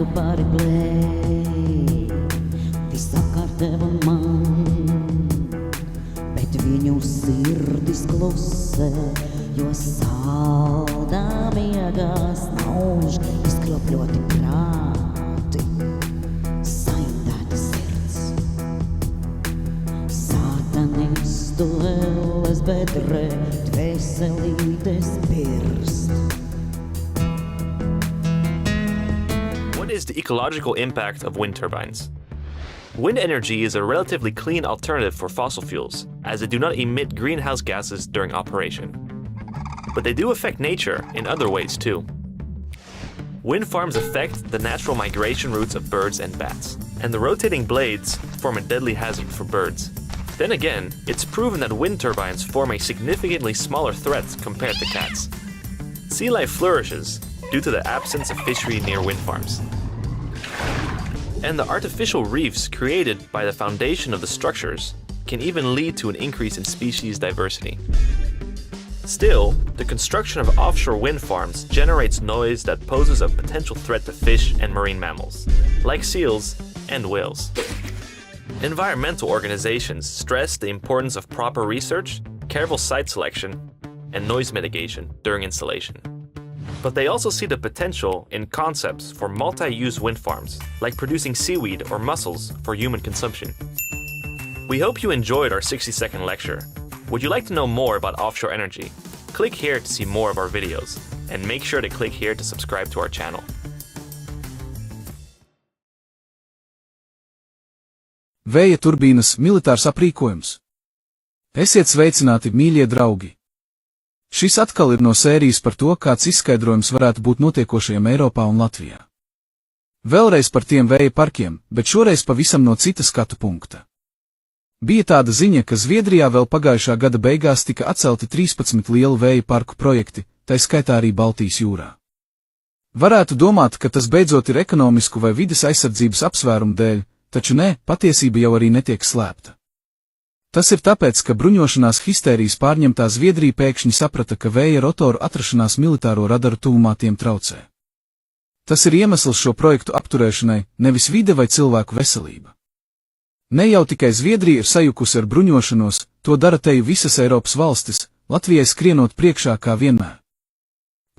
tu pārglēti sakārtev man, bet viņu sirdis klusē, jo saldā miegās nauž izkropļoti prāti, saindēta sirds. Sātanistu elles bedrē, dvēselītes pirst. What is the ecological impact of wind turbines? Wind energy is a relatively clean alternative for fossil fuels, as they do not emit greenhouse gases during operation. But they do affect nature in other ways too. Wind farms affect the natural migration routes of birds and bats, and the rotating blades form a deadly hazard for birds. Then again, it's proven that wind turbines form a significantly smaller threat compared to cats. Sea life flourishes due to the absence of fishery near wind farms. And the artificial reefs created by the foundation of the structures can even lead to an increase in species diversity. Still, the construction of offshore wind farms generates noise that poses a potential threat to fish and marine mammals, like seals and whales. Environmental organizations stress the importance of proper research, careful site selection, and noise mitigation during installation. But they also see the potential in concepts for multi-use wind farms, like producing seaweed or mussels for human consumption. We hope you enjoyed our 60-second lecture. Would you like to know more about offshore energy? Click here to see more of our videos, and make sure to click here to subscribe to our channel. Vēja turbīnas, militārs aprīkojums. Esiet sveicināti, mīļie draugi! Šis atkal ir no sērijas par to, kāds izskaidrojums varētu būt notiekošajam Eiropā un Latvijā. Vēlreiz par tiem vēja parkiem, bet šoreiz pavisam no cita skatu punkta. Bija tāda ziņa, ka Zviedrijā vēl pagājušā gada beigās tika atcelti 13 lielu vēja parku projekti, tai skaitā arī Baltijas jūrā. Varētu domāt, ka tas beidzot ir ekonomisku vai vides aizsardzības apsvērumu dēļ, taču nē, patiesība jau arī netiek slēpta. Tas ir tāpēc, ka bruņošanās histērijas pārņemtā Zviedrija pēkšņi saprata, ka vēja rotoru atrašanās militāro radaru tuvumā tiem traucē. Tas ir iemesls šo projektu apturēšanai, nevis vide vai cilvēku veselība. Ne jau tikai Zviedrija ir sajukusi ar bruņošanos, to dara teju visas Eiropas valstis, Latvijai skrienot priekšā kā vienmēr.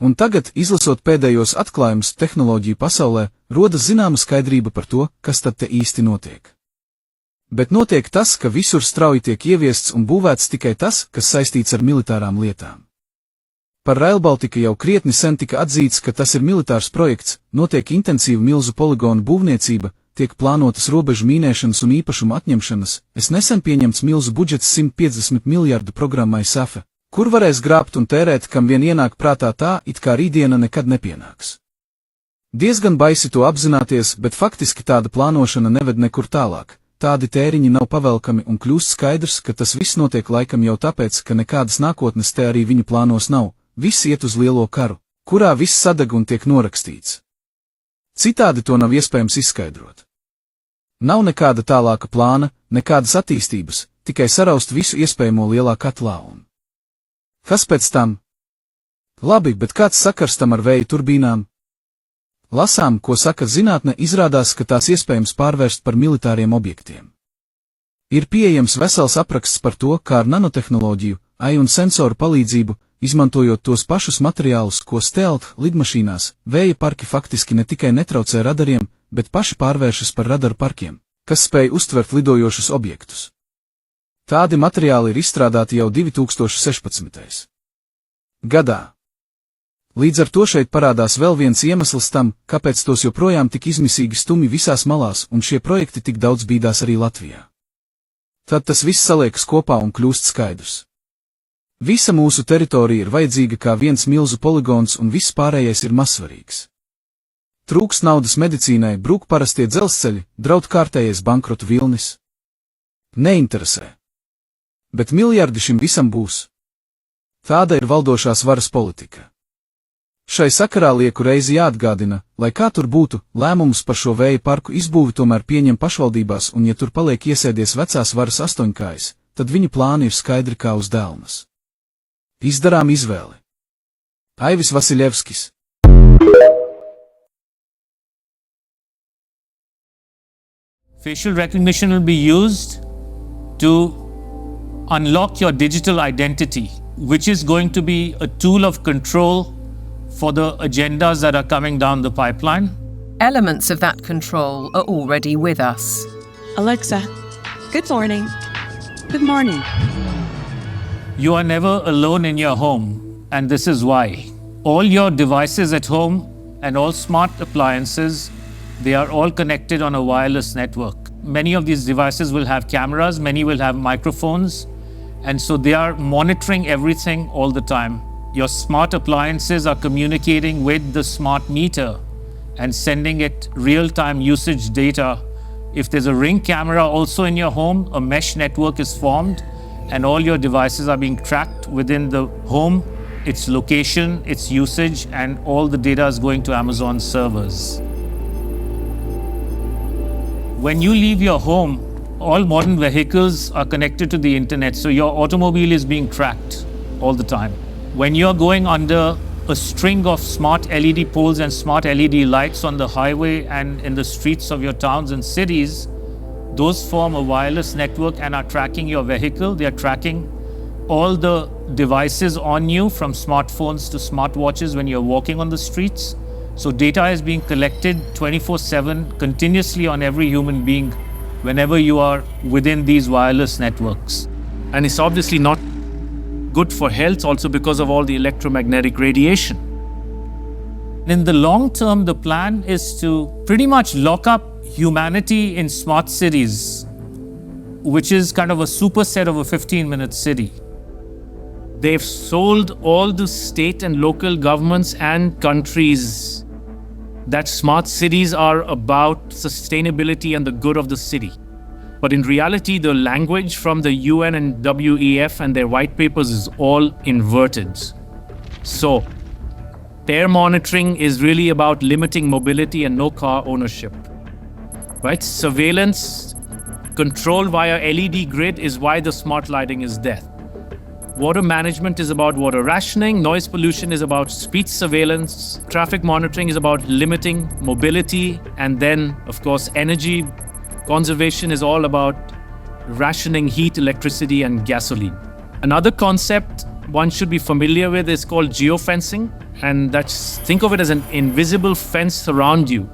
Un tagad, izlasot pēdējos atklājumus tehnoloģiju pasaulē, rodas zināma skaidrība par to, kas tad te īsti notiek. Bet notiek tas, ka visur strauji tiek ieviests un būvēts tikai tas, kas saistīts ar militārām lietām. Par Rail Baltica jau krietni sen tika atzīts, ka tas ir militārs projekts, notiek intensīva milzu poligonu būvniecība, tiek plānotas robežu mīnēšanas un īpašuma atņemšanas, nesen pieņemts milzu budžets 150 miljardu programmai SAFE, kur varēs grābt un tērēt, kam vien ienāk prātā tā, it kā rītdiena nekad nepienāks. Diezgan baisi to apzināties, bet faktiski tāda plānošana neved nekur tālāk, tādi tēriņi nav pavelkami un kļūst skaidrs, ka tas viss notiek laikam jau tāpēc, ka nekādas nākotnes te arī viņu plānos nav, viss iet uz lielo karu, kurā viss sadeg un tiek norakstīts. Citādi to nav iespējams izskaidrot. Nav nekāda tālāka plāna, nekādas attīstības, tikai saraust visu iespējamo lielā katlā un. Kas pēc tam? Labi, bet kāds sakars tam ar vēja turbīnām? Lasām, ko saka zinātne, izrādās, ka tās iespējams pārvērst par militāriem objektiem. Ir pieejams vesels apraksts par to, kā ar nanotehnoloģiju, AI un sensoru palīdzību, izmantojot tos pašus materiālus, ko stealth lidmašīnās, vēja parki faktiski ne tikai netraucē radariem, bet paši pārvēršas par radaru parkiem, kas spēj uztvert lidojošus objektus. Tādi materiāli ir izstrādāti jau 2016. gadā. Līdz ar to šeit parādās vēl viens iemesls tam, kāpēc tos joprojām tik izmisīgi stumi visās malās un šie projekti tik daudz bīdās arī Latvijā. Tad tas viss saliekas kopā un kļūst skaidrs. Visa mūsu teritorija ir vajadzīga kā viens milzu poligons un viss pārējais ir mazsvarīgs. Trūkst naudas medicīnai, brūk parastie dzelzceļi, draud kārtējais bankrotu vilnis. Neinteresē. Bet miljardi šim visam būs. Tāda ir valdošās varas politika. Šai sakarā lieku reizi jāatgādina, lai kā tur būtu, lēmumus par šo vēja parku izbūvi tomēr pieņem pašvaldībās un ja tur paliek iesēdies vecās varas astoņkājas, tad viņu plāni ir skaidri kā uz dēlnas. Izdarām izvēli. Aivis Vasiļevskis Facial recognition will be used to unlock your digital identity, which is going to be a tool of control for the agendas that are coming down the pipeline. Elements of that control are already with us. Alexa, good morning. Good morning. You are never alone in your home, and this is why. All your devices at home and all smart appliances, they are all connected on a wireless network. Many of these devices will have cameras, many will have microphones, and so they are monitoring everything all the time. Your smart appliances are communicating with the smart meter and sending it real-time usage data. If there's a Ring camera also in your home, a mesh network is formed, and all your devices are being tracked within the home, its location, its usage, and all the data is going to Amazon servers. When you leave your home, all modern vehicles are connected to the internet, so your automobile is being tracked all the time. When you're going under a string of smart LED poles and smart LED lights on the highway and in the streets of your towns and cities, those form a wireless network and are tracking your vehicle. They are tracking all the devices on you, from smartphones to smartwatches when you're walking on the streets. So data is being collected 24/7 continuously on every human being whenever you are within these wireless networks. And it's obviously not good for health also because of all the electromagnetic radiation. In the long term, the plan is to pretty much lock up humanity in smart cities, which is kind of a superset of a 15-minute city. They've sold all the state and local governments and countries that smart cities are about sustainability and the good of the city. But in reality, the language from the UN and WEF and their white papers is all inverted. So, air monitoring is really about limiting mobility and no car ownership. Right? Surveillance, control via LED grid is why the smart lighting is there. Water management is about water rationing, noise pollution is about speech surveillance, traffic monitoring is about limiting mobility, and then, of course, energy conservation is all about rationing heat, electricity, and gasoline. Another concept one should be familiar with is called geofencing, and think of it as an invisible fence around you,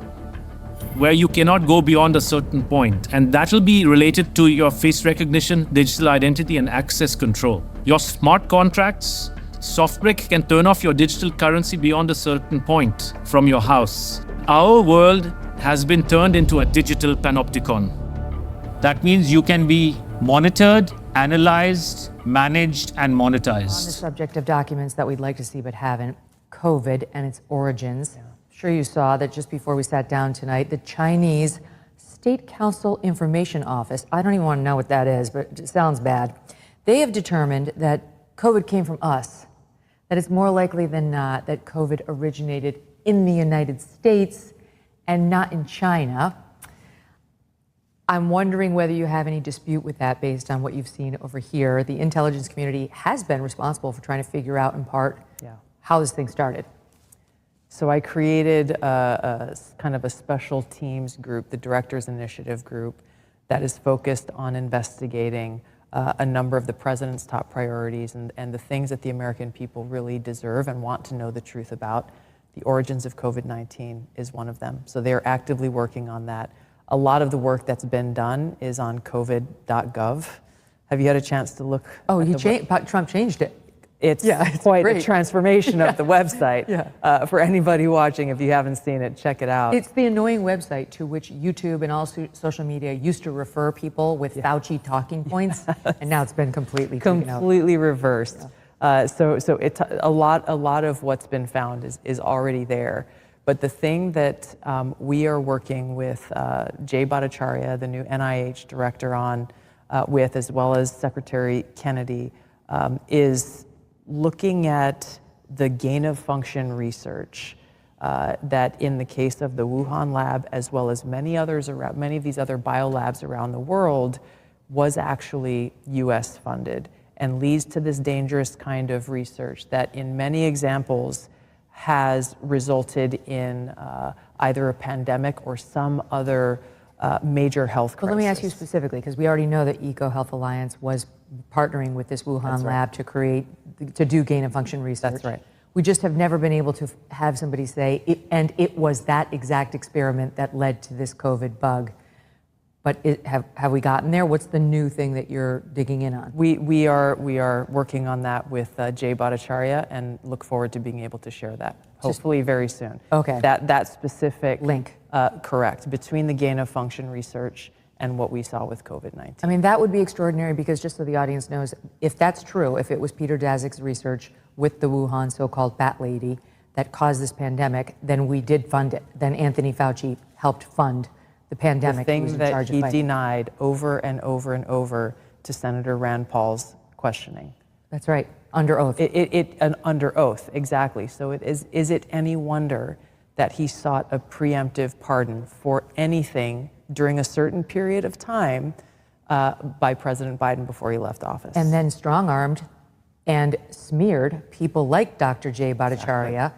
where you cannot go beyond a certain point. And that will be related to your face recognition, digital identity, and access control. Your smart contracts, SoftBrick can turn off your digital currency beyond a certain point from your house. Our world has been turned into a digital panopticon. That means you can be monitored, analyzed, managed, and monetized. On the subject of documents that we'd like to see but haven't, COVID and its origins. Sure you saw that just before we sat down tonight, the Chinese State Council Information Office, I don't even want to know what that is, but it sounds bad. They have determined that COVID came from us, that it's more likely than not that COVID originated in the United States and not in China. I'm wondering whether you have any dispute with that based on what you've seen over here. The intelligence community has been responsible for trying to figure out in part how this thing started. So I created a kind of a special teams group, the Directors Initiative group, that is focused on investigating a number of the president's top priorities and the things that the American people really deserve and want to know the truth about. The origins of COVID-19 is one of them. So they're actively working on that. A lot of the work that's been done is on covid.gov. Have you had a chance to look? Oh, Trump changed it. It's quite great. A transformation of the website. For anybody watching, if you haven't seen it, check it out. It's the annoying website to which YouTube and all social media used to refer people with Fauci talking points, and now it's been completely reversed. So it's a lot of what's been found is already there. But the thing that we are working with Jay Bhattacharya, the new NIH director, on with, as well as Secretary Kennedy, is looking at the gain-of-function research that, in the case of the Wuhan lab, as well as many of these other biolabs around the world, was actually U.S. funded and leads to this dangerous kind of research that, in many examples, has resulted in either a pandemic or some other major health crisis. But let me ask you specifically, because we already know that EcoHealth Alliance was partnering with this Wuhan lab to do gain-of-function research. That's right. We just have never been able to have somebody say, it was that exact experiment that led to this COVID bug. But have we gotten there? What's the new thing that you're digging in on? We are working on that with Jay Bhattacharya and look forward to being able to share that, hopefully very soon. Okay. That specific link. Correct, between the gain-of-function research and what we saw with COVID-19. I mean, that would be extraordinary because just so the audience knows, if that's true, if it was Peter Daszak's research with the Wuhan so-called bat lady that caused this pandemic, then we did fund it. Then Anthony Fauci helped fund the pandemic. The thing that he denied over and over and over to Senator Rand Paul's questioning. That's right, under oath. Under oath, exactly. So is it any wonder that he sought a preemptive pardon for anything during a certain period of time by President Biden before he left office? And then strong-armed and smeared people like Dr. Jay Bhattacharya,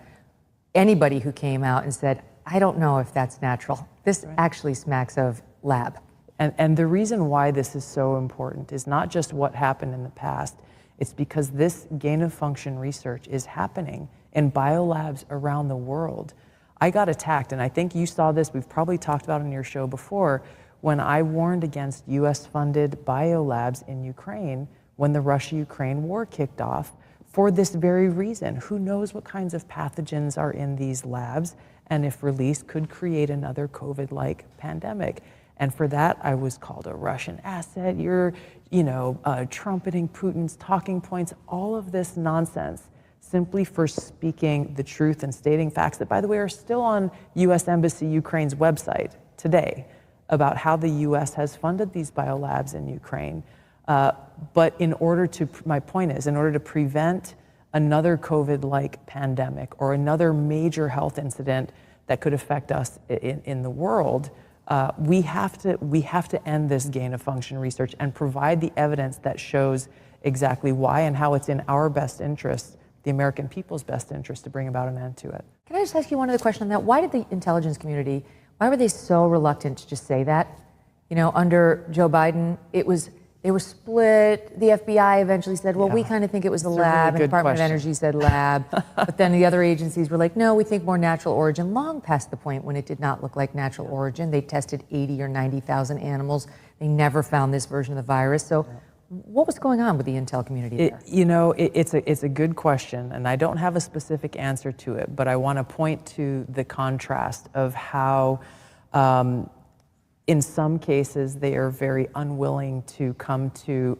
anybody who came out and said, I don't know if that's natural. This actually smacks of lab. And the reason why this is so important is not just what happened in the past, it's because this gain-of-function research is happening in biolabs around the world. I got attacked, and I think you saw this, we've probably talked about it on your show before, when I warned against US-funded biolabs in Ukraine when the Russia-Ukraine war kicked off for this very reason. Who knows what kinds of pathogens are in these labs, and if released, could create another COVID-like pandemic. And for that, I was called a Russian asset. You're, trumpeting Putin's talking points, all of this nonsense, simply for speaking the truth and stating facts that, by the way, are still on U.S. Embassy Ukraine's website today about how the U.S. has funded these biolabs in Ukraine. But my point is, in order to prevent another COVID-like pandemic or another major health incident that could affect us in the world, we have to end this gain-of-function research and provide the evidence that shows exactly why and how it's in our best interest, the American people's best interest, to bring about an end to it. Can I just ask you one other question on that? Why did the intelligence community, why were they so reluctant to just say that? Under Joe Biden, they were split. The FBI eventually said, well, we kind of think it was the lab, and the Department of Energy said lab. But then the other agencies were like, no, we think more natural origin, long past the point when it did not look like natural origin. They tested 80 or 90,000 animals. They never found this version of the virus. So what was going on with the intel community there? It's a good question, and I don't have a specific answer to it, but I want to point to the contrast of how in some cases, they are very unwilling to come to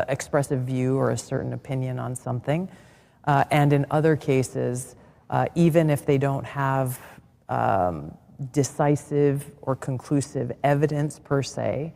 express a view or a certain opinion on something. And in other cases, even if they don't have decisive or conclusive evidence per se,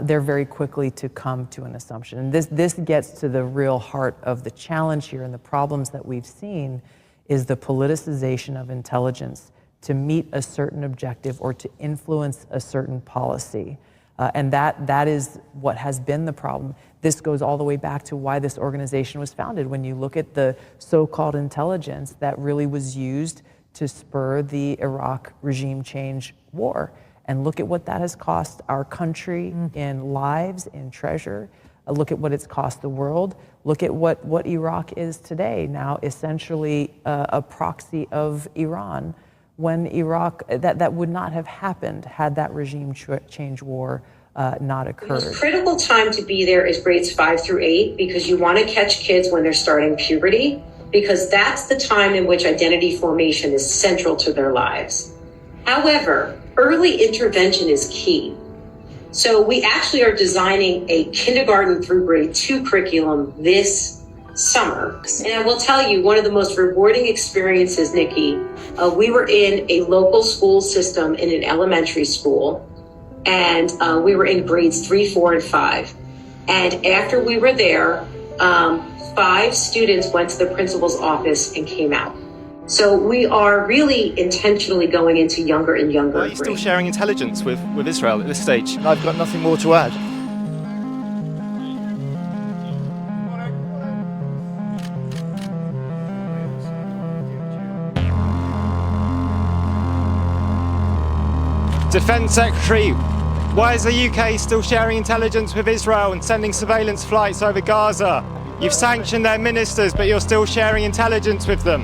they're very quickly to come to an assumption. And this gets to the real heart of the challenge here, and the problems that we've seen is the politicization of intelligence to meet a certain objective or to influence a certain policy. And that is what has been the problem. This goes all the way back to why this organization was founded. When you look at the so-called intelligence that really was used to spur the Iraq regime change war, and look at what that has cost our country in lives, in treasure. Look at what it's cost the world. Look at what Iraq is today, now essentially a proxy of Iran. When Iraq, that would not have happened had that regime change war not occurred. The most critical time to be there is grades 5 through 8 because you want to catch kids when they're starting puberty, because that's the time in which identity formation is central to their lives. However, early intervention is key. So we actually are designing a kindergarten through grade 2 curriculum this summer. And I will tell you, one of the most rewarding experiences, Nikki, we were in a local school system in an elementary school, and we were in grades 3, 4, and 5. And after we were there, 5 students went to the principal's office and came out. So we are really intentionally going into younger and younger. Why are you still sharing intelligence with Israel at this stage? I've got nothing more to add. Defence Secretary Why is the UK still sharing intelligence with Israel and sending surveillance flights over Gaza? You've sanctioned their ministers, but you're still sharing intelligence with them.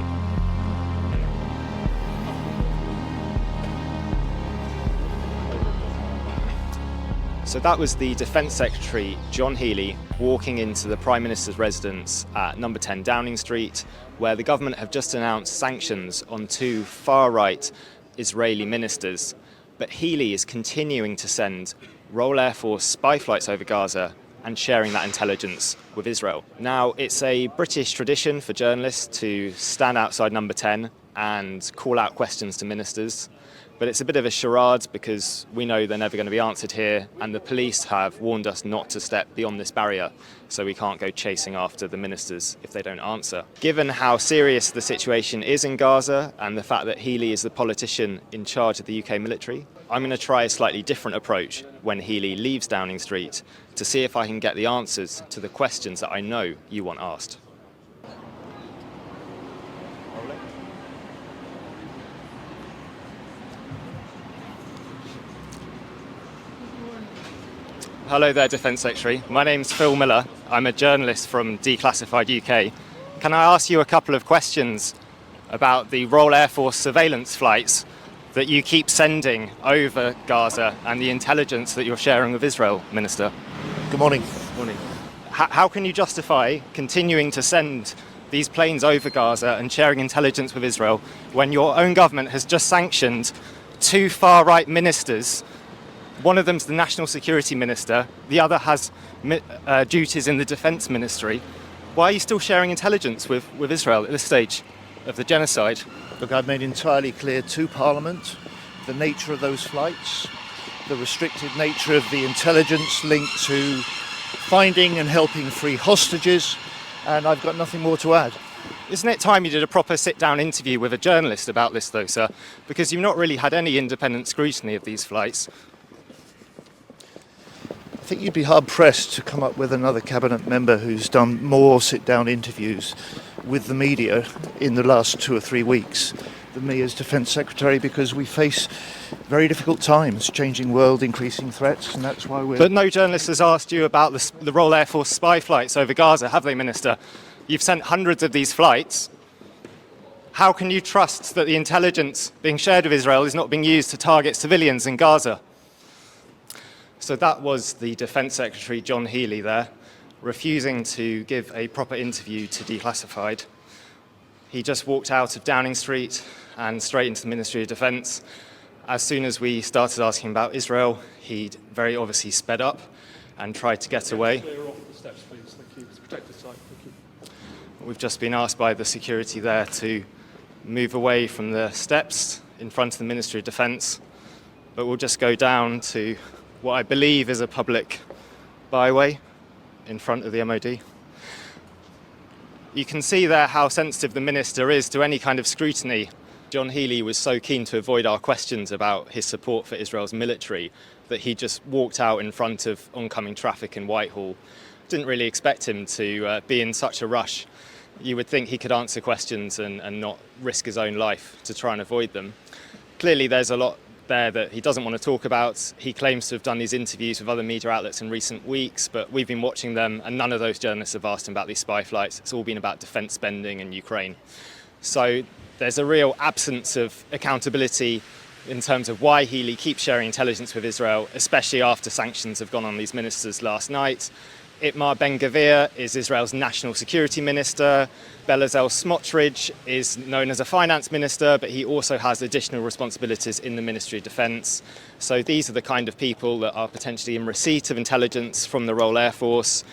So that was the Defence Secretary, John Healey, walking into the Prime Minister's residence at number 10 Downing Street, where the government have just announced sanctions on 2 far-right Israeli ministers. But Healey is continuing to send Royal Air Force spy flights over Gaza and sharing that intelligence with Israel. Now, it's a British tradition for journalists to stand outside number 10 and call out questions to ministers. But it's a bit of a charade because we know they're never going to be answered here, and the police have warned us not to step beyond this barrier, so we can't go chasing after the ministers if they don't answer. Given how serious the situation is in Gaza and the fact that Healey is the politician in charge of the UK military, I'm going to try a slightly different approach when Healey leaves Downing Street to see if I can get the answers to the questions that I know you want asked. Hello there, Defence Secretary. My name's Phil Miller. I'm a journalist from Declassified UK. Can I ask you a couple of questions about the Royal Air Force surveillance flights that you keep sending over Gaza and the intelligence that you're sharing with Israel, Minister? Good morning. Morning. How can you justify continuing to send these planes over Gaza and sharing intelligence with Israel when your own government has just sanctioned 2 far-right ministers? One of them's the National Security Minister, the other has duties in the Defence Ministry. Why are you still sharing intelligence with Israel at this stage of the genocide? Look, I've made entirely clear to Parliament the nature of those flights, the restricted nature of the intelligence linked to finding and helping free hostages, and I've got nothing more to add. Isn't it time you did a proper sit-down interview with a journalist about this, though, sir? Because you've not really had any independent scrutiny of these flights. I think you'd be hard-pressed to come up with another cabinet member who's done more sit-down interviews with the media in the last 2 or 3 weeks than me as Defence Secretary, because we face very difficult times, changing world, increasing threats, and that's why we're... But no journalist has asked you about the Royal Air Force spy flights over Gaza, have they, Minister? You've sent hundreds of these flights. How can you trust that the intelligence being shared with Israel is not being used to target civilians in Gaza? So that was the Defence Secretary, John Healey, there, refusing to give a proper interview to Declassified. He just walked out of Downing Street and straight into the Ministry of Defence. As soon as we started asking about Israel, he very obviously sped up and tried to get away. Clear off the steps, please. Thank you. To protect the site. Thank you. We've just been asked by the security there to move away from the steps in front of the Ministry of Defence, but we'll just go down to what I believe is a public byway in front of the MOD. You can see there how sensitive the Minister is to any kind of scrutiny. John Healey was so keen to avoid our questions about his support for Israel's military that he just walked out in front of oncoming traffic in Whitehall. Didn't really expect him to be in such a rush. You would think he could answer questions and not risk his own life to try and avoid them. Clearly there's a lot there that he doesn't want to talk about. He claims to have done these interviews with other media outlets in recent weeks, but we've been watching them and none of those journalists have asked him about these spy flights. It's all been about defence spending in Ukraine. So there's a real absence of accountability in terms of why Healey keeps sharing intelligence with Israel, especially after sanctions have gone on these ministers last night. Itamar Ben-Gvir is Israel's national security minister. Bezalel Smotrich is known as a finance minister, but he also has additional responsibilities in the Ministry of Defence. So these are the kind of people that are potentially in receipt of intelligence from the Royal Air Force.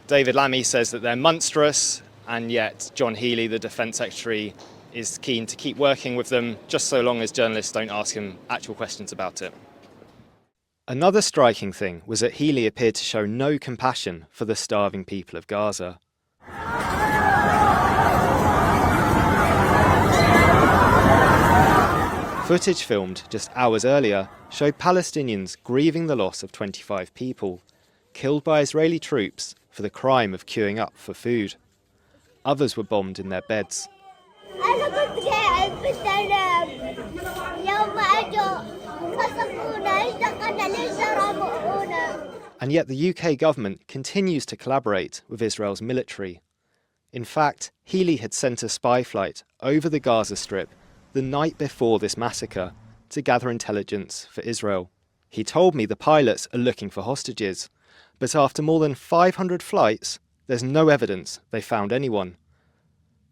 David Lammy says that they're monstrous, and yet John Healey, the Defence Secretary, is keen to keep working with them, just so long as journalists don't ask him actual questions about it. Another striking thing was that Healey appeared to show no compassion for the starving people of Gaza. Footage filmed just hours earlier showed Palestinians grieving the loss of 25 people, killed by Israeli troops for the crime of queuing up for food. Others were bombed in their beds. And yet the UK government continues to collaborate with Israel's military. In fact, Healy had sent a spy flight over the Gaza Strip the night before this massacre to gather intelligence for Israel. He told me the pilots are looking for hostages, but after more than 500 flights, there's no evidence they found anyone.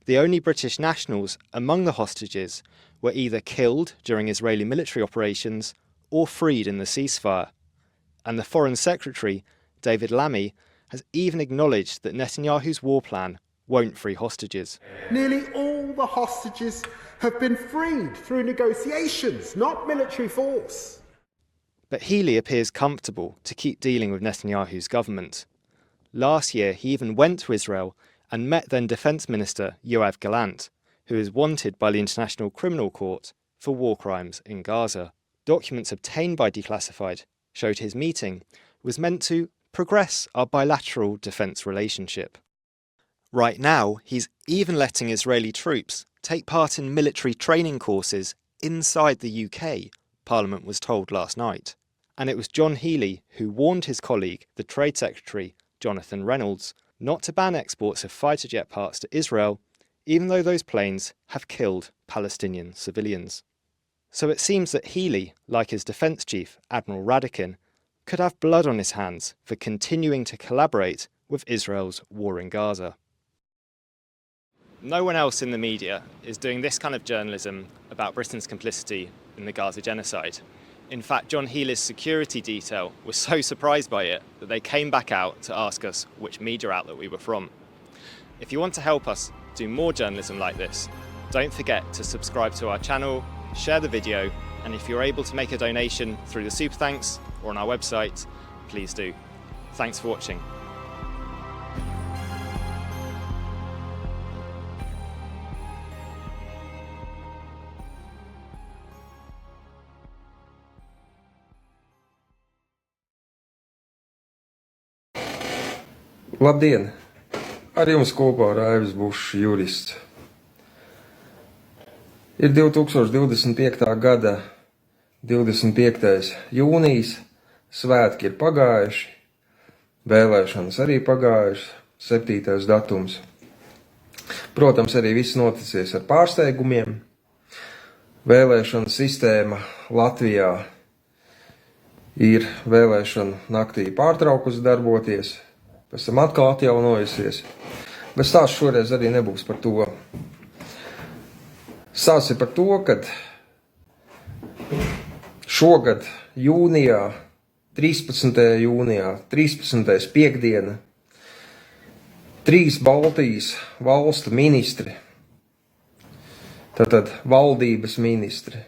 The only British nationals among the hostages were either killed during Israeli military operations or freed in the ceasefire. And the Foreign Secretary, David Lammy, has even acknowledged that Netanyahu's war plan won't free hostages. Nearly all the hostages have been freed through negotiations, not military force. But Healy appears comfortable to keep dealing with Netanyahu's government. Last year, he even went to Israel and met then Defence Minister Yoav Gallant, who is wanted by the International Criminal Court for war crimes in Gaza. Documents obtained by Declassified showed his meeting was meant to progress our bilateral defence relationship. Right now, he's even letting Israeli troops take part in military training courses inside the UK, Parliament was told last night. And it was John Healy who warned his colleague, the Trade Secretary, Jonathan Reynolds, not to ban exports of fighter jet parts to Israel, even though those planes have killed Palestinian civilians. So it seems that Healy, like his defence chief, Admiral Radikin, could have blood on his hands for continuing to collaborate with Israel's war in Gaza. No one else in the media is doing this kind of journalism about Britain's complicity in the Gaza genocide. In fact, John Healy's security detail was so surprised by it that they came back out to ask us which media outlet we were from. If you want to help us do more journalism like this, don't forget to subscribe to our channel, share the video, and if you're able to make a donation through the Super Thanks or on our website, please do. Thanks for watching. Labdien! Ar jums kopā Raivis Bušs, jurists. Ir 2025. gada 25. jūnijas, svētki ir pagājuši, vēlēšanas arī pagājuši, 7. datums. Protams, arī viss noticies ar pārsteigumiem. Vēlēšana sistēma Latvijā ir vēlēšana naktī pārtraukusi darboties, pēc tam atkal atjaunojusies, bet stāsts šoreiz arī nebūs par to. Stāsts ir par to, ka šogad jūnijā, 13. jūnijā, 13. piekdiena, 3 Baltijas valstu ministri, tātad valdības ministri,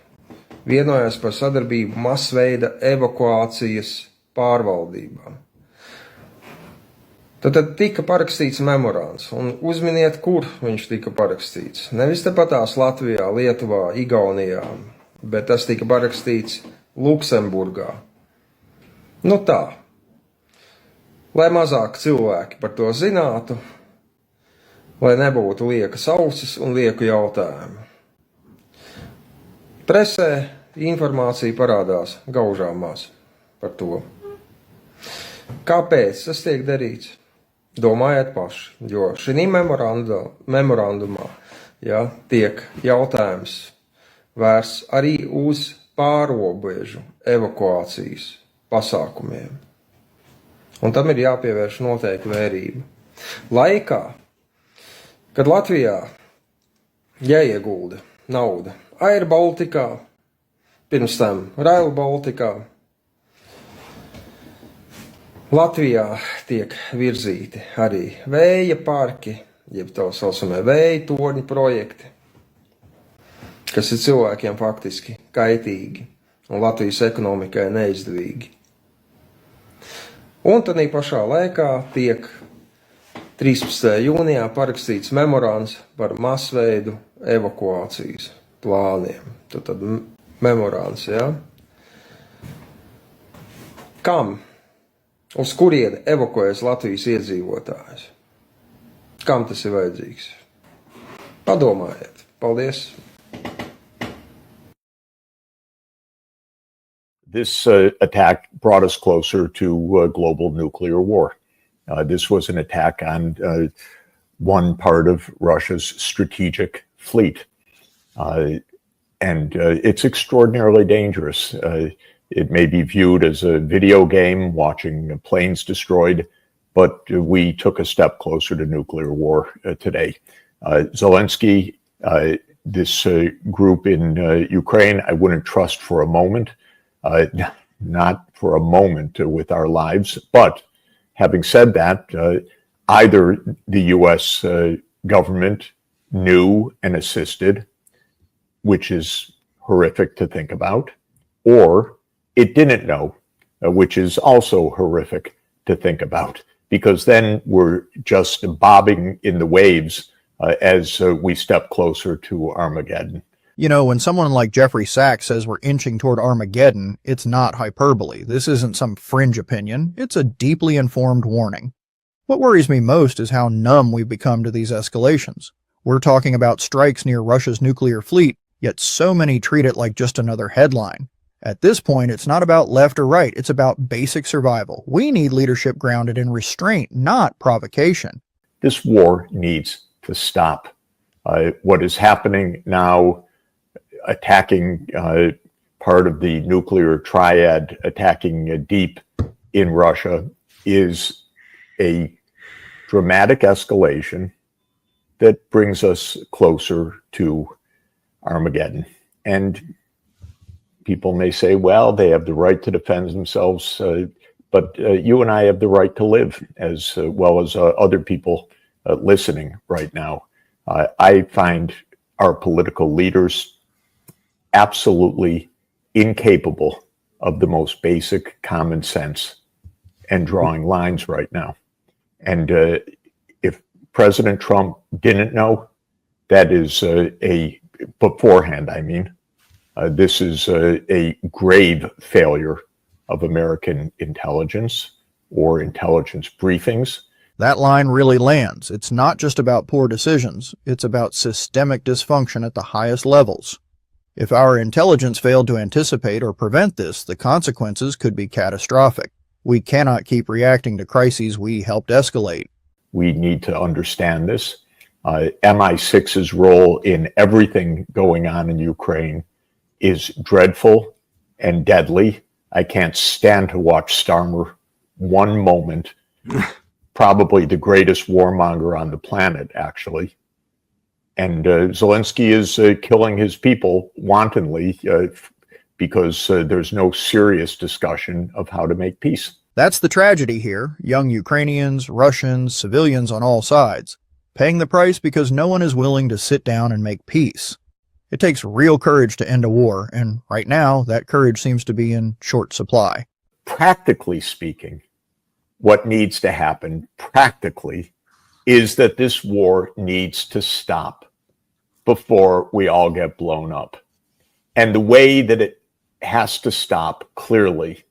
vienojās par sadarbību masveida evakuācijas pārvaldībām. Tad tika parakstīts memorands, un uzminiet, kur viņš tika parakstīts. Nevis tepatās Latvijā, Lietuvā, Igaunijā, bet tas tika parakstīts Luksemburgā. Nu tā, lai mazāk cilvēki par to zinātu, lai nebūtu liekas ausis un lieku jautājumu. Presē informācija parādās gaužām maz par to. Kāpēc tas tiek darīts? Domājiet paši, jo šī memorandumā tiek jautājums vērsts arī uz pārobežu evakuācijas pasākumiem. Un tam ir jāpievērš noteikti vērība. Laikā, kad Latvijā jāiegulda nauda Air Baltikā, pirms tam Rail Baltikā, Latvijā tiek virzīti arī vēja parki, jeb tā saucamie vēja torņu projekti, kas ir cilvēkiem faktiski kaitīgi un Latvijas ekonomikai neizdevīgi. Un tad pašā laikā tiek 13. jūnijā parakstīts memorands par masveidu evakuācijas plāniem. Tad memorands, Kam? Uz kurieni evakuēs Latvijas iedzīvotājus? Kam tas ir vajadzīgs? Padomājiet. Paldies! This attack brought us closer to global nuclear war. This was an attack on one part of Russia's strategic fleet. And it's extraordinarily dangerous. It may be viewed as a video game, watching planes destroyed, but we took a step closer to nuclear war today. Zelensky, this group in Ukraine, I wouldn't trust for a moment, not for a moment with our lives. But having said that, either the U.S. Government knew and assisted, which is horrific to think about, or it didn't know, which is also horrific to think about, because then we're just bobbing in the waves as we step closer to Armageddon. You know, when someone like Jeffrey Saks says we're inching toward Armageddon, it's not hyperbole. This isn't some fringe opinion. It's a deeply informed warning. What worries me most is how numb we've become to these escalations. We're talking about strikes near Russia's nuclear fleet, yet so many treat it like just another headline. At this point, it's not about left or right. It's about basic survival. We need leadership grounded in restraint, not provocation. This war needs to stop. What is happening now, attacking part of the nuclear triad, attacking deep in Russia, is a dramatic escalation that brings us closer to Armageddon. And people may say, well, they have the right to defend themselves, but you and I have the right to live, as well as other people listening right now. I find our political leaders absolutely incapable of the most basic common sense and drawing lines right now. And if President Trump didn't know, that is beforehand, I mean, this is a grave failure of American intelligence or intelligence briefings. That line really lands. It's not just about poor decisions. It's about systemic dysfunction at the highest levels. If our intelligence failed to anticipate or prevent this, the consequences could be catastrophic. We cannot keep reacting to crises we helped escalate. We need to understand this. MI6's role in everything going on in Ukraine is dreadful and deadly. I can't stand to watch Starmer one moment. Probably the greatest warmonger on the planet, actually. And Zelensky is killing his people wantonly because there's no serious discussion of how to make peace. That's the tragedy here. Young Ukrainians, Russians, civilians on all sides, paying the price because no one is willing to sit down and make peace. It takes real courage to end a war, and right now, that courage seems to be in short supply. Practically speaking, what needs to happen practically is that this war needs to stop before we all get blown up. And the way that it has to stop clearly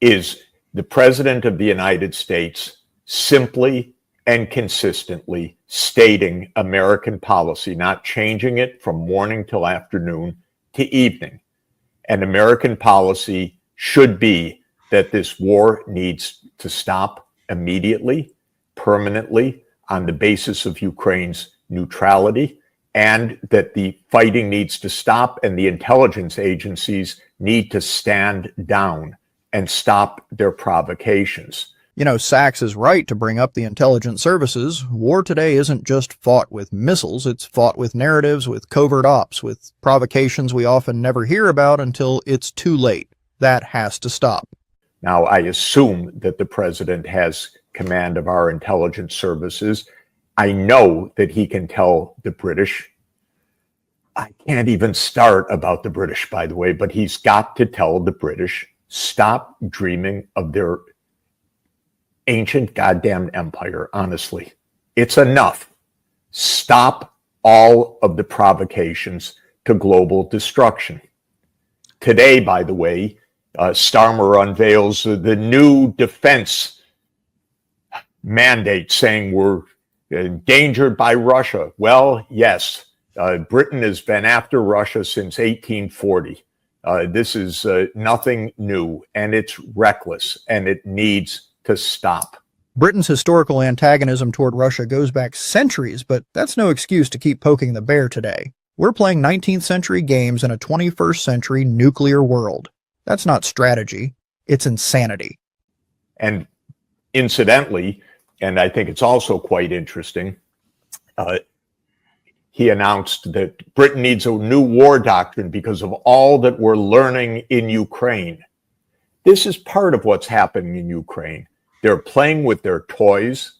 is the President of the United States simply and consistently stating American policy, not changing it from morning till afternoon to evening. And American policy should be that this war needs to stop immediately, permanently, on the basis of Ukraine's neutrality, and that the fighting needs to stop and the intelligence agencies need to stand down and stop their provocations. You know, Saks is right to bring up the intelligence services. War today isn't just fought with missiles, it's fought with narratives, with covert ops, with provocations we often never hear about until it's too late. That has to stop. Now, I assume that the president has command of our intelligence services. I know that he can tell the British. I can't even start about the British, by the way, but he's got to tell the British, stop dreaming of their ancient goddamn empire, honestly. It's enough. Stop all of the provocations to global destruction. Today, by the way, Starmer unveils the new defense mandate saying we're endangered by Russia. Well, yes, Britain has been after Russia since 1840. This is nothing new, and it's reckless, and it needs to stop. Britain's historical antagonism toward Russia goes back centuries, but that's no excuse to keep poking the bear today. We're playing 19th century games in a 21st century nuclear world. That's not strategy, it's insanity. And incidentally, and I think it's also quite interesting, he announced that Britain needs a new war doctrine because of all that we're learning in Ukraine. This is part of what's happening in Ukraine. They're playing with their toys.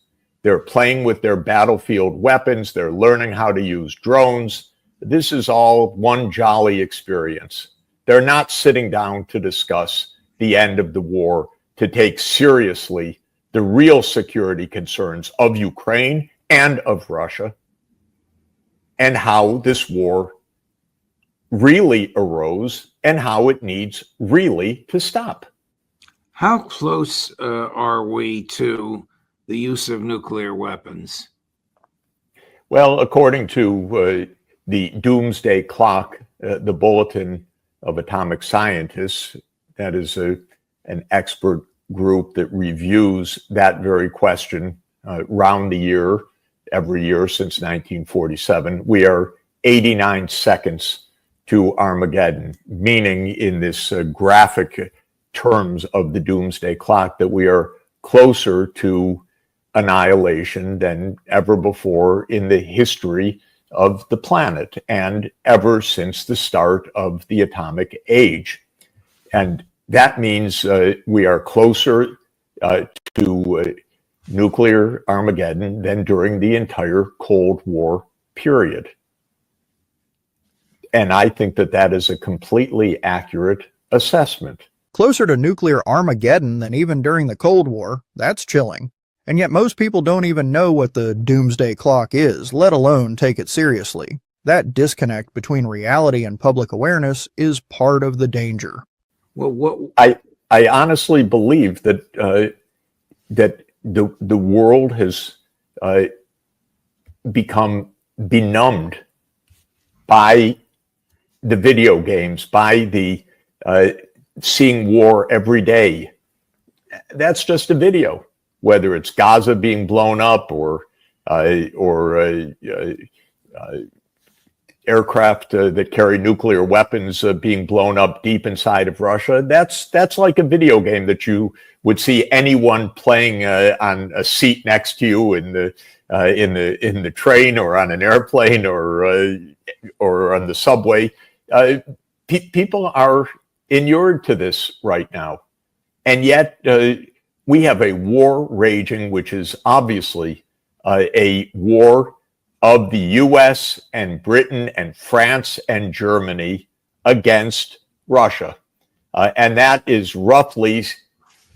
They're playing with their battlefield weapons. They're learning how to use drones. This is all one jolly experience. They're not sitting down to discuss the end of the war, to take seriously the real security concerns of Ukraine and of Russia, and how this war really arose and how it needs really to stop. How close are we to the use of nuclear weapons? Well, according to the Doomsday Clock, the Bulletin of Atomic Scientists, that is an expert group that reviews that very question round the year, every year since 1947. We are 89 seconds to Armageddon, meaning in this graphic terms of the Doomsday Clock that we are closer to annihilation than ever before in the history of the planet and ever since the start of the atomic age. And that means we are closer to nuclear Armageddon than during the entire Cold War period. And I think that that is a completely accurate assessment. Closer to nuclear Armageddon than even during the Cold War, that's chilling. And yet most people don't even know what the Doomsday Clock is, let alone take it seriously. That disconnect between reality and public awareness is part of the danger. Well, I honestly believe that that the world has become benumbed by the video games, by the seeing war every day. That's just a video, whether it's Gaza being blown up or aircraft that carry nuclear weapons being blown up deep inside of Russia. That's like a video game that you would see anyone playing on a seat next to you in the train or on an airplane or on the subway. People are inured to this right now, and yet we have a war raging, which is obviously a war of the U.S. and Britain and France and Germany against Russia. And that is roughly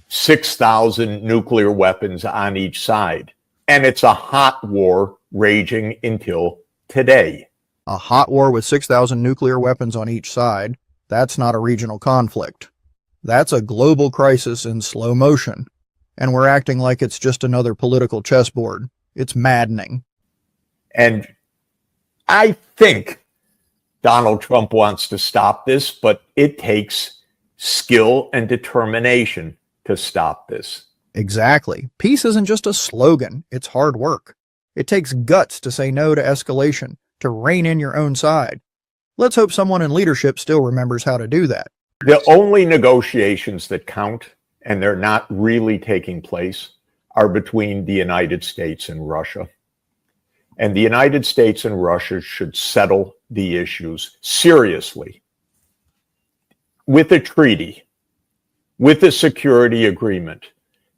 6,000 nuclear weapons on each side. And it's a hot war raging until today. A hot war with 6,000 nuclear weapons on each side, that's not a regional conflict. That's a global crisis in slow motion. And we're acting like it's just another political chessboard. It's maddening. And I think Donald Trump wants to stop this, but it takes skill and determination to stop this. Exactly. Peace isn't just a slogan, it's hard work. It takes guts to say no to escalation, to rein in your own side. Let's hope someone in leadership still remembers how to do that. The only negotiations that count, and they're not really taking place, are between the United States and Russia. And the United States and Russia should settle the issues seriously with a treaty, with a security agreement,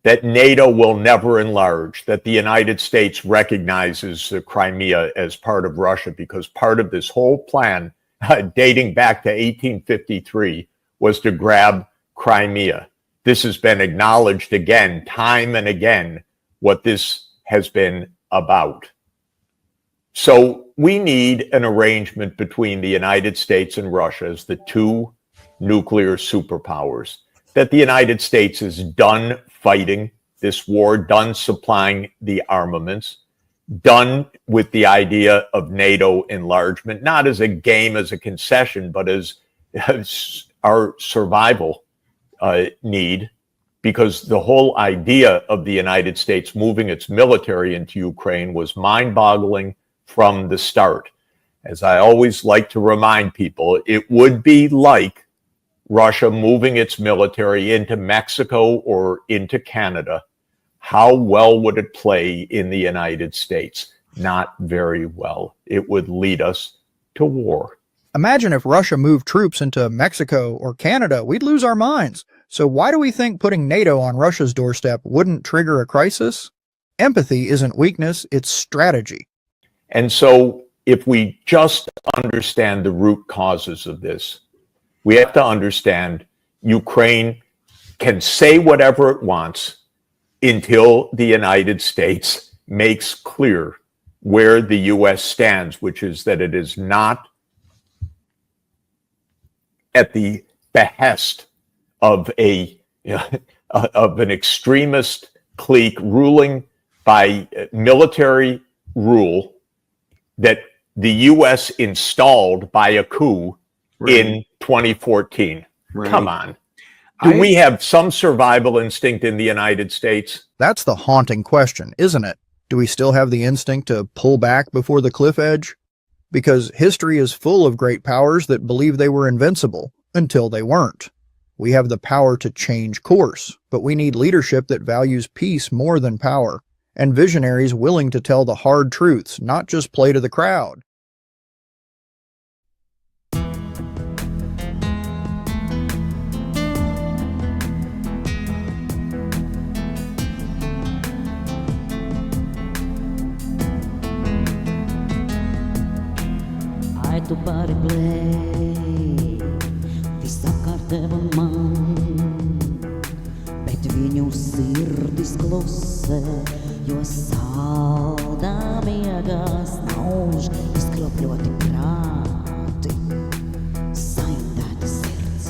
that NATO will never enlarge, that the United States recognizes Crimea as part of Russia, because part of this whole plan, dating back to 1853, was to grab Crimea. This has been acknowledged again, time and again, what this has been about. So we need an arrangement between the United States and Russia as the two nuclear superpowers, that the United States is done fighting this war, done supplying the armaments, done with the idea of NATO enlargement, not as a game, as a concession, but as our survival need, because the whole idea of the United States moving its military into Ukraine was mind-boggling from the start. As I always like to remind people, it would be like Russia moving its military into Mexico or into Canada. How well would it play in the United States? Not very well. It would lead us to war. Imagine if Russia moved troops into Mexico or Canada, we'd lose our minds. So why do we think putting NATO on Russia's doorstep wouldn't trigger a crisis? Empathy isn't weakness, it's strategy. And so if we just understand the root causes of this, we have to understand Ukraine can say whatever it wants until the United States makes clear where the U.S. stands, which is that it is not at the behest of of an extremist clique ruling by military rule that the U.S. installed by a coup in 2014. Right. Come on. Do we have some survival instinct in the United States? That's the haunting question, isn't it? Do we still have the instinct to pull back before the cliff edge? Because history is full of great powers that believe they were invincible until they weren't. We have the power to change course, but we need leadership that values peace more than power, and visionaries willing to tell the hard truths, not just play to the crowd. Ai tu pari blēj, visapkārt teva man, bet viņu sirdis klusē, jo saldā miegās nauž izkropļoti prāti, saindēta sirds.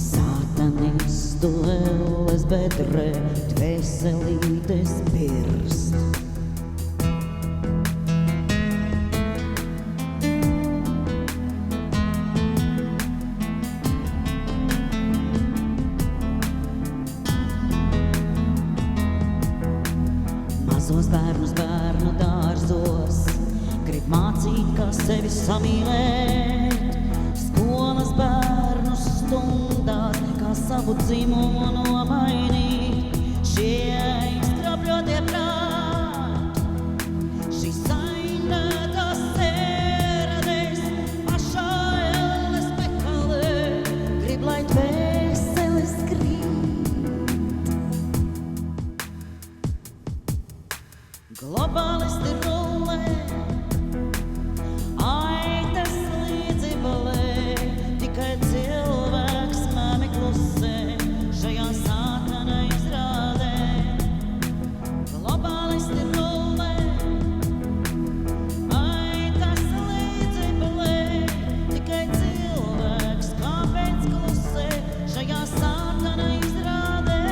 Sātanistu elles bedrē, dvēselītes pirst. Mazos bērnus bērnu dārzos grib mācīt, kā sevi samīlēt. Skolas bērnus stundās, kā savu dzimumu nomainīt. Šie izkropļotie prāti, šīs saindētās sērades, pašā elles mekalē, grib, lai dvēseles krīt. Globālisti rullē, aitas līdzi balē, tikai cilvēks mami klusē, šajā sātana izrādē. Globālisti rullē, aitas līdzi balē, tikai cilvēks kāpēc klusē, šajā sātana izrādē.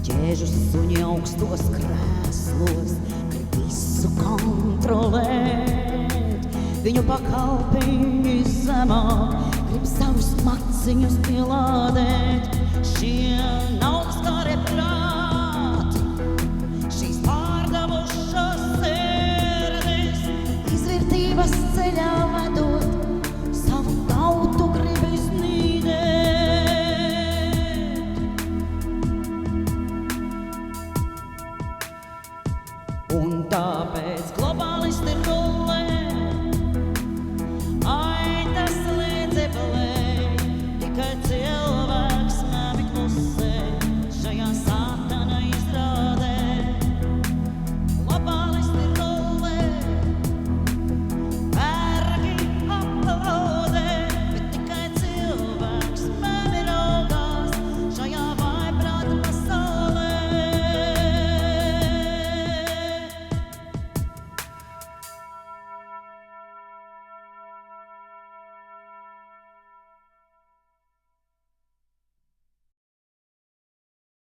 Ķēžu suņi augstos krēslos, grib visu kontrolēt. Viņu pakalpiņi zemāk, grib savus maciņus pielādēt. Šie naudas kārie prāti